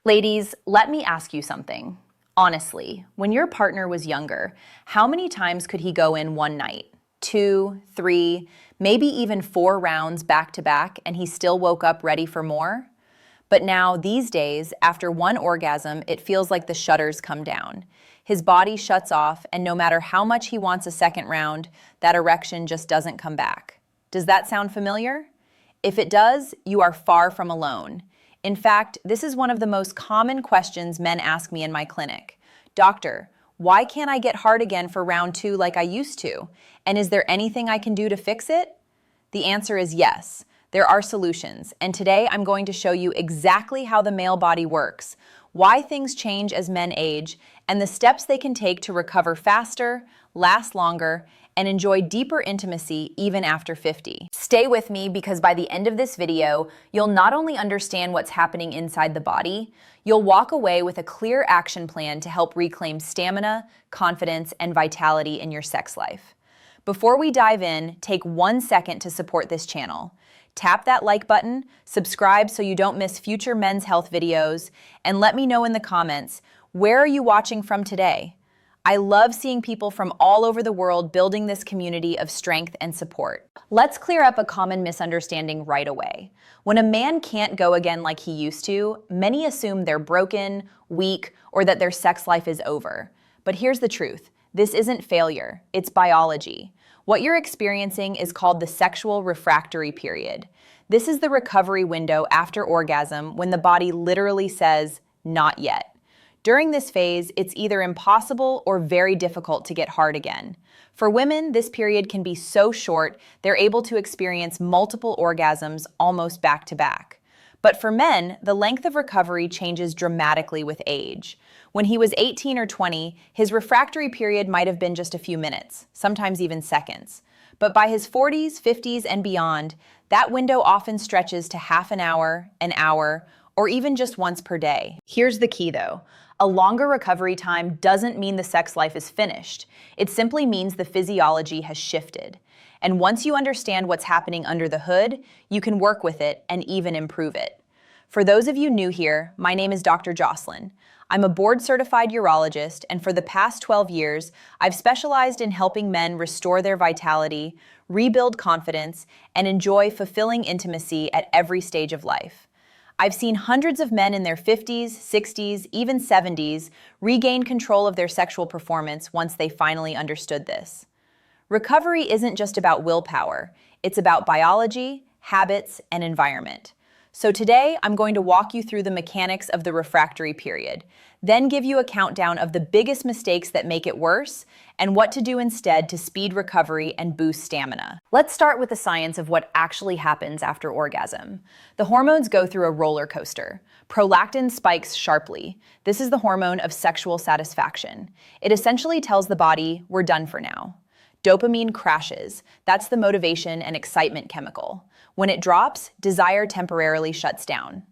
Ladies, let me ask you something. Honestly, when your partner was younger, how many times could he go in one night? 2, 3, maybe even 4 rounds back to back, and he still woke up ready for more? But now, these days, after one orgasm, it feels like the shutters come down. His body shuts off, and no matter how much he wants a second round, that erection just doesn't come back. Does that sound familiar? If it does, you are far from alone. In fact, this is one of the most common questions men ask me in my clinic. Doctor, why can't I get hard again for round 2 like I used to? And is there anything I can do to fix it? The answer is yes. There are solutions, and today I'm going to show you exactly how the male body works, why things change as men age, and the steps they can take to recover faster, last longer, and enjoy deeper intimacy even after 50. Stay with me because by the end of this video, you'll not only understand what's happening inside the body, you'll walk away with a clear action plan to help reclaim stamina, confidence, and vitality in your sex life. Before we dive in, take 1 second to support this channel. Tap that like button, subscribe so you don't miss future men's health videos, and let me know in the comments, where are you watching from today? I love seeing people from all over the world building this community of strength and support. Let's clear up a common misunderstanding right away. When a man can't go again like he used to, many assume they're broken, weak, or that their sex life is over. But here's the truth. This isn't failure, it's biology. What you're experiencing is called the sexual refractory period. This is the recovery window after orgasm when the body literally says, not yet. During this phase, it's either impossible or very difficult to get hard again. For women, this period can be so short, they're able to experience multiple orgasms almost back to back. But for men, the length of recovery changes dramatically with age. When he was 18 or 20, his refractory period might have been just a few minutes, sometimes even seconds. But by his 40s, 50s, and beyond, that window often stretches to half an hour, or even just once per day. Here's the key though. A longer recovery time doesn't mean the sex life is finished. It simply means the physiology has shifted. And once you understand what's happening under the hood, you can work with it and even improve it. For those of you new here, my name is Dr. Jocelyn. I'm a board-certified urologist, and for the past 12 years, I've specialized in helping men restore their vitality, rebuild confidence, and enjoy fulfilling intimacy at every stage of life. I've seen hundreds of men in their 50s, 60s, even 70s regain control of their sexual performance once they finally understood this. Recovery isn't just about willpower, it's about biology, habits, and environment. So today, I'm going to walk you through the mechanics of the refractory period, then give you a countdown of the biggest mistakes that make it worse, and what to do instead to speed recovery and boost stamina. Let's start with the science of what actually happens after orgasm. The hormones go through a roller coaster. Prolactin spikes sharply. This is the hormone of sexual satisfaction. It essentially tells the body, we're done for now. Dopamine crashes. That's the motivation and excitement chemical. When it drops, desire temporarily shuts down.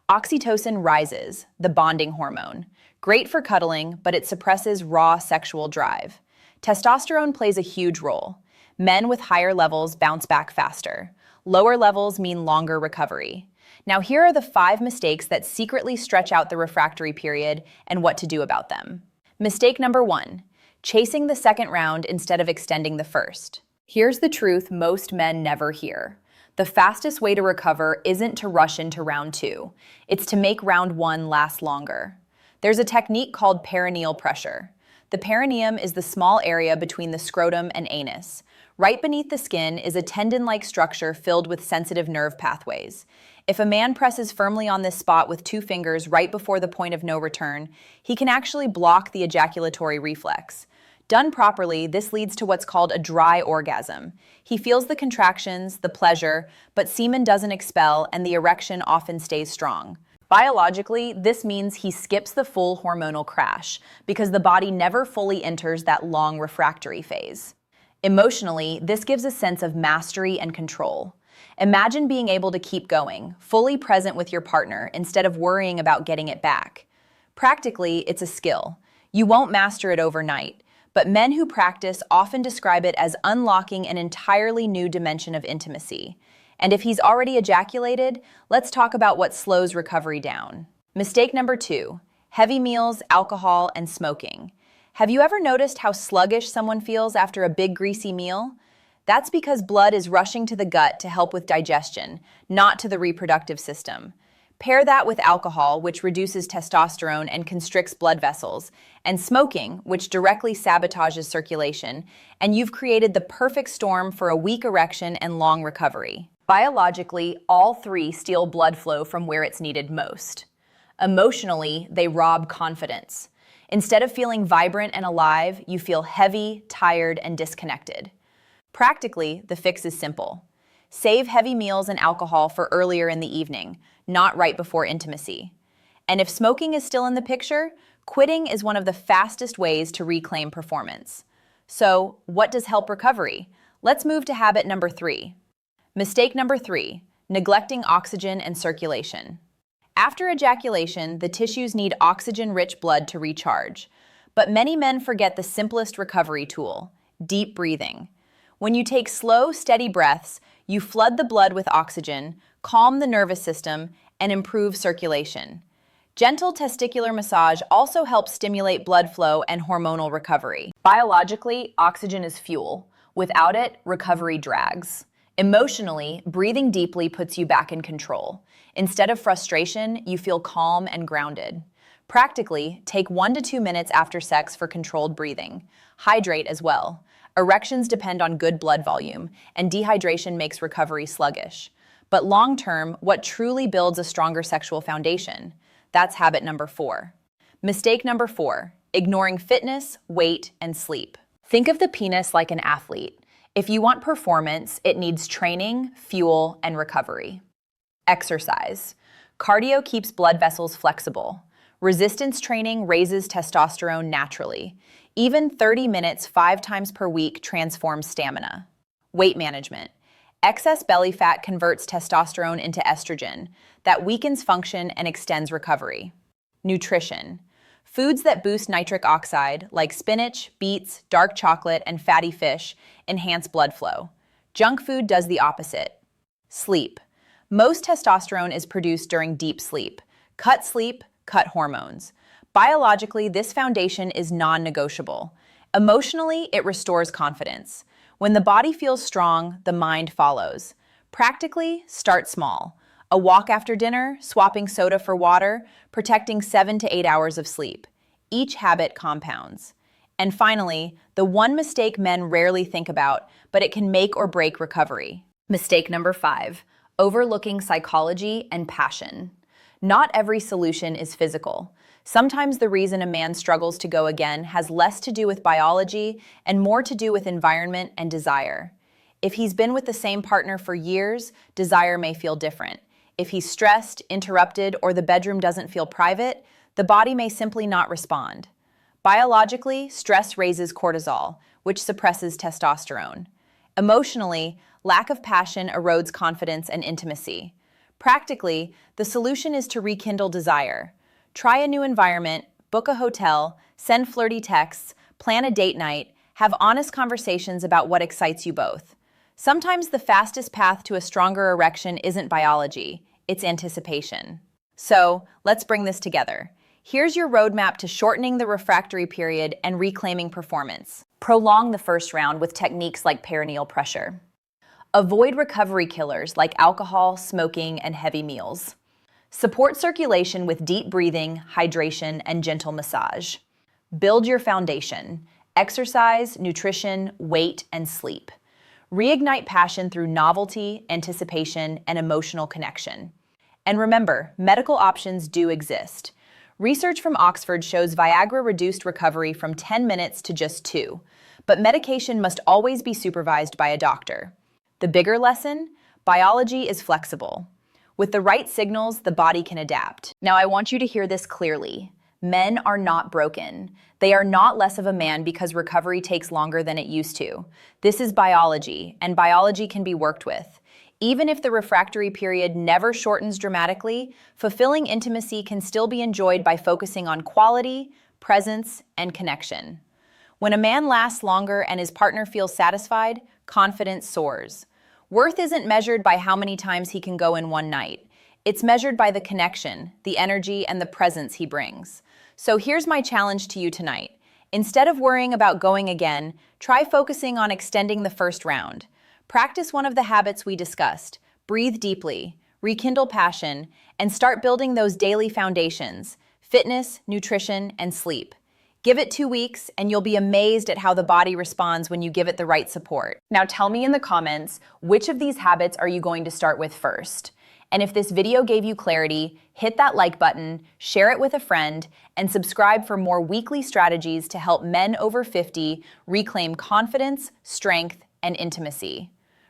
Oxytocin rises, the bonding hormone. Great for cuddling, but it suppresses raw sexual drive. Testosterone plays a huge role. Men with higher levels bounce back faster. Lower levels mean longer recovery. Now here are the 5 mistakes that secretly stretch out the refractory period and what to do about them. Mistake number 1, chasing the second round instead of extending the first. Here's the truth most men never hear. The fastest way to recover isn't to rush into round 2. It's to make round 1 last longer. There's a technique called perineal pressure. The perineum is the small area between the scrotum and anus. Right beneath the skin is a tendon-like structure filled with sensitive nerve pathways. If a man presses firmly on this spot with 2 fingers right before the point of no return, he can actually block the ejaculatory reflex. Done properly, this leads to what's called a dry orgasm. He feels the contractions, the pleasure, but semen doesn't expel and the erection often stays strong. Biologically, this means he skips the full hormonal crash because the body never fully enters that long refractory phase. Emotionally, this gives a sense of mastery and control. Imagine being able to keep going, fully present with your partner instead of worrying about getting it back. Practically, it's a skill. You won't master it overnight. But men who practice often describe it as unlocking an entirely new dimension of intimacy. And if he's already ejaculated, let's talk about what slows recovery down. Mistake number 2, heavy meals, alcohol, and smoking. Have you ever noticed how sluggish someone feels after a big greasy meal? That's because blood is rushing to the gut to help with digestion, not to the reproductive system. Pair that with alcohol, which reduces testosterone and constricts blood vessels, and smoking, which directly sabotages circulation, and you've created the perfect storm for a weak erection and long recovery. Biologically, all three steal blood flow from where it's needed most. Emotionally, they rob confidence. Instead of feeling vibrant and alive, you feel heavy, tired, and disconnected. Practically, the fix is simple. Save heavy meals and alcohol for earlier in the evening, not right before intimacy. And if smoking is still in the picture, quitting is one of the fastest ways to reclaim performance. So, what does help recovery? Let's move to habit number 3. Mistake number 3, neglecting oxygen and circulation. After ejaculation, the tissues need oxygen-rich blood to recharge. But many men forget the simplest recovery tool, deep breathing. When you take slow, steady breaths, you flood the blood with oxygen, calm the nervous system, and improve circulation. Gentle testicular massage also helps stimulate blood flow and hormonal recovery. Biologically, oxygen is fuel. Without it, recovery drags. Emotionally, breathing deeply puts you back in control. Instead of frustration, you feel calm and grounded. Practically, take 1 to 2 minutes after sex for controlled breathing. Hydrate as well. Erections depend on good blood volume, and dehydration makes recovery sluggish. But long-term, what truly builds a stronger sexual foundation? That's habit number 4. Mistake number 4, ignoring fitness, weight, and sleep. Think of the penis like an athlete. If you want performance, it needs training, fuel, and recovery. Exercise. Cardio keeps blood vessels flexible. Resistance training raises testosterone naturally. Even 30 minutes 5 times per week transforms stamina. Weight management. Excess belly fat converts testosterone into estrogen that weakens function and extends recovery. Nutrition. Foods that boost nitric oxide, like spinach, beets, dark chocolate, and fatty fish, enhance blood flow. Junk food does the opposite. Sleep. Most testosterone is produced during deep sleep. Cut sleep, cut hormones. Biologically, this foundation is non-negotiable. Emotionally, it restores confidence. When the body feels strong, the mind follows. Practically, start small. A walk after dinner, swapping soda for water, protecting 7 to 8 hours of sleep. Each habit compounds. And finally, the one mistake men rarely think about, but it can make or break recovery. Mistake number 5, overlooking psychology and passion. Not every solution is physical. Sometimes the reason a man struggles to go again has less to do with biology and more to do with environment and desire. If he's been with the same partner for years, desire may feel different. If he's stressed, interrupted, or the bedroom doesn't feel private, the body may simply not respond. Biologically, stress raises cortisol, which suppresses testosterone. Emotionally, lack of passion erodes confidence and intimacy. Practically, the solution is to rekindle desire. Try a new environment, book a hotel, send flirty texts, plan a date night, have honest conversations about what excites you both. Sometimes the fastest path to a stronger erection isn't biology, it's anticipation. So, let's bring this together. Here's your roadmap to shortening the refractory period and reclaiming performance. Prolong the first round with techniques like perineal pressure. Avoid recovery killers like alcohol, smoking, and heavy meals. Support circulation with deep breathing, hydration, and gentle massage. Build your foundation. Exercise, nutrition, weight, and sleep. Reignite passion through novelty, anticipation, and emotional connection. And remember, medical options do exist. Research from Oxford shows Viagra reduced recovery from 10 minutes to just 2, but medication must always be supervised by a doctor. The bigger lesson? Biology is flexible. With the right signals, the body can adapt. Now I want you to hear this clearly. Men are not broken. They are not less of a man because recovery takes longer than it used to. This is biology, and biology can be worked with. Even if the refractory period never shortens dramatically, fulfilling intimacy can still be enjoyed by focusing on quality, presence, and connection. When a man lasts longer and his partner feels satisfied, confidence soars. Worth isn't measured by how many times he can go in one night. It's measured by the connection, the energy, and the presence he brings. So here's my challenge to you tonight. Instead of worrying about going again, try focusing on extending the first round. Practice one of the habits we discussed. Breathe deeply, rekindle passion, and start building those daily foundations: fitness, nutrition, and sleep. Give it 2 weeks, and you'll be amazed at how the body responds when you give it the right support. Now tell me in the comments, which of these habits are you going to start with first? And if this video gave you clarity, hit that like button, share it with a friend, and subscribe for more weekly strategies to help men over 50 reclaim confidence, strength, and intimacy.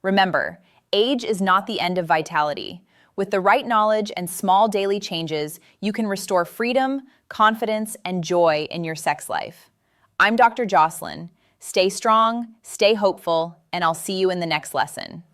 Remember, age is not the end of vitality. With the right knowledge and small daily changes, you can restore freedom, confidence, and joy in your sex life. I'm Dr. Jocelyn. Stay strong, stay hopeful, and I'll see you in the next lesson.